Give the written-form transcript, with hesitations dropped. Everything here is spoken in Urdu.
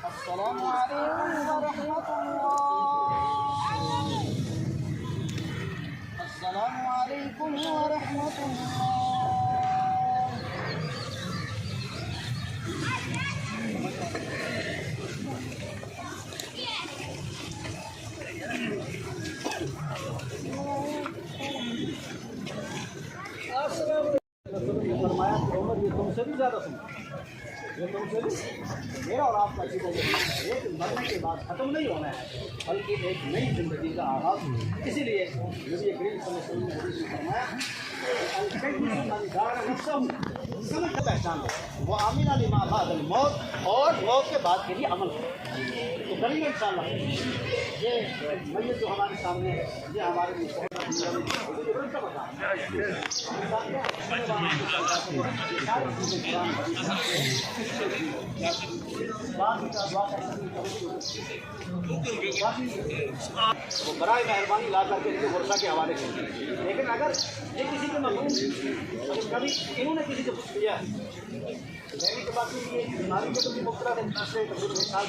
السلام عليكم ورحمة الله. السلام عليكم ورحمة الله. فرمایا کہ عمر یہ تم سے بھی زیادہ سن، یہ تم سے بھی میرا اور آپ کا عقیدہ یہ ہے کہ مرنے کے بعد ختم نہیں ہونا ہے بلکہ ایک نئی زندگی کا آغاز. اسی لیے نبی کریم صلی اللہ علیہ وسلم نے حدیث میں فرمایا سمجھ کر پہچان لو وہ آمین لما بعد الموت، اور موت کے بعد کے لیے عمل کرو تو کریں گے انشاءاللہ. یہ میت جو ہمارے سامنے ہے یہ ہمارے لیے وہ برائے مہربانی لا کر کے ان کو ورثہ کے حوالے کریں. لیکن اگر یہ کسی کے مقبول اگر کبھی انہوں نے کسی سے پوچھ لیا لینے کے بعد یہ بیماری کے بھی مبتلا ہے نسل مثال